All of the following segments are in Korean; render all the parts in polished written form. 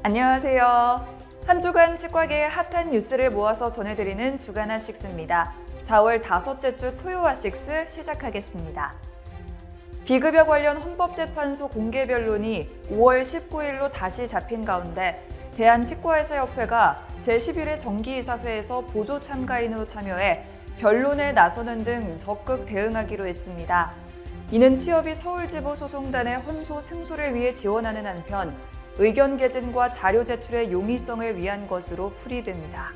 안녕하세요. 한 주간 치과계의 핫한 뉴스를 모아서 전해드리는 주간 핫식스입니다. 4월 다섯째 주 토요 핫식스 시작하겠습니다. 비급여 관련 헌법재판소 공개 변론이 5월 19일로 다시 잡힌 가운데 대한치과의사협회가 제11회 정기이사회에서 보조 참가인으로 참여해 변론에 나서는 등 적극 대응하기로 했습니다. 이는 취업이 서울지부 소송단의 헌소 승소를 위해 지원하는 한편 의견 개진과 자료 제출의 용이성을 위한 것으로 풀이됩니다.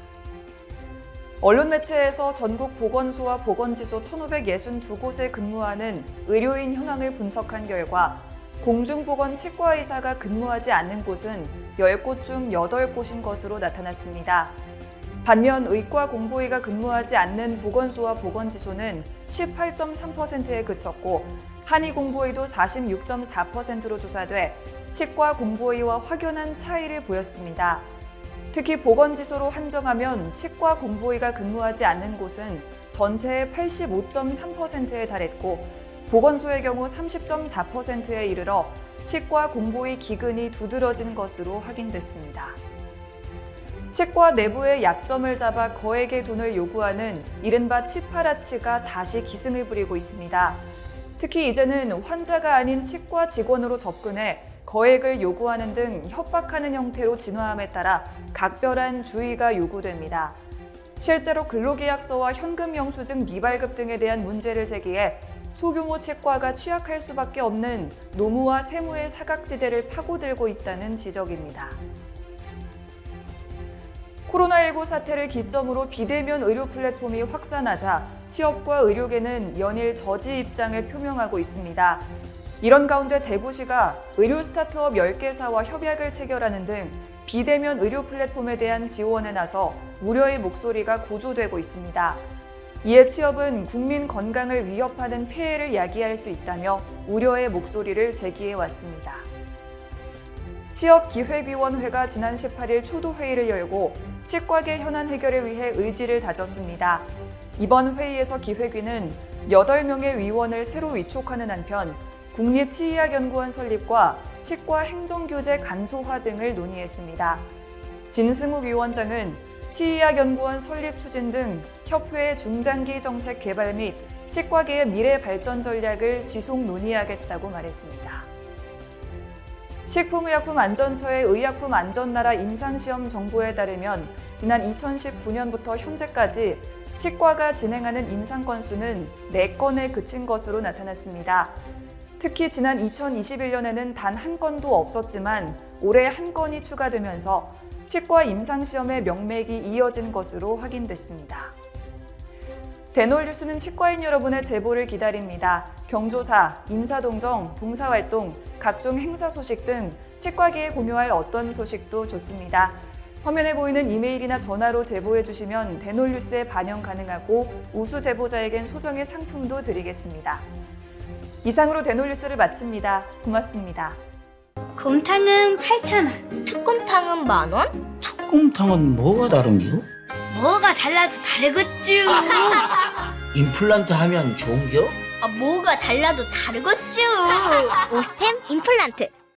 언론 매체에서 전국 보건소와 보건지소 1,562곳에 근무하는 의료인 현황을 분석한 결과 공중보건 치과의사가 근무하지 않는 곳은 10곳 중 8곳인 것으로 나타났습니다. 반면 의과 공보의가 근무하지 않는 보건소와 보건지소는 18.3%에 그쳤고 한의 공보의도 46.4%로 조사돼 치과 공보의와 확연한 차이를 보였습니다. 특히 보건지소로 한정하면 치과 공보의가 근무하지 않는 곳은 전체의 85.3%에 달했고 보건소의 경우 30.4%에 이르러 치과 공보의 기근이 두드러진 것으로 확인됐습니다. 치과 내부의 약점을 잡아 거액의 돈을 요구하는 이른바 치파라치가 다시 기승을 부리고 있습니다. 특히 이제는 환자가 아닌 치과 직원으로 접근해 거액을 요구하는 등 협박하는 형태로 진화함에 따라 각별한 주의가 요구됩니다. 실제로 근로계약서와 현금 영수증 미발급 등에 대한 문제를 제기해 소규모 치과가 취약할 수밖에 없는 노무와 세무의 사각지대를 파고들고 있다는 지적입니다. 코로나19 사태를 기점으로 비대면 의료 플랫폼이 확산하자 취업과 의료계는 연일 저지 입장을 표명하고 있습니다. 이런 가운데 대구시가 의료 스타트업 10개사와 협약을 체결하는 등 비대면 의료 플랫폼에 대한 지원에 나서 우려의 목소리가 고조되고 있습니다. 이에 취업은 국민 건강을 위협하는 폐해를 야기할 수 있다며 우려의 목소리를 제기해왔습니다. 취업기획위원회가 지난 18일 초도회의를 열고 치과계 현안 해결을 위해 의지를 다졌습니다. 이번 회의에서 기획위는 8명의 위원을 새로 위촉하는 한편 국립치의학연구원 설립과 치과 행정규제 간소화 등을 논의했습니다. 진승욱 위원장은 치의학연구원 설립 추진 등 협회의 중장기 정책 개발 및 치과계의 미래 발전 전략을 지속 논의하겠다고 말했습니다. 식품의약품안전처의 의약품 안전나라 임상시험 정보에 따르면 지난 2019년부터 현재까지 치과가 진행하는 임상 건수는 4건에 그친 것으로 나타났습니다. 특히 지난 2021년에는 단 한 건도 없었지만 올해 한 건이 추가되면서 치과 임상시험의 명맥이 이어진 것으로 확인됐습니다. 대놀뉴스는 치과인 여러분의 제보를 기다립니다. 경조사, 인사동정, 봉사활동, 각종 행사 소식 등 치과계에 공유할 어떤 소식도 좋습니다. 화면에 보이는 이메일이나 전화로 제보해 주시면 대놀뉴스에 반영 가능하고 우수 제보자에겐 소정의 상품도 드리겠습니다. 이상으로 대놀뉴스를 마칩니다. 고맙습니다. 곰탕은 8,000원. 특곰탕은 10,000원? 특곰탕은 뭐가 다른겨? 뭐가 달라서 다르겠쥬. 임플란트 하면 좋은겨? 뭐가 달라도 다르겠죠. 오스템 임플란트.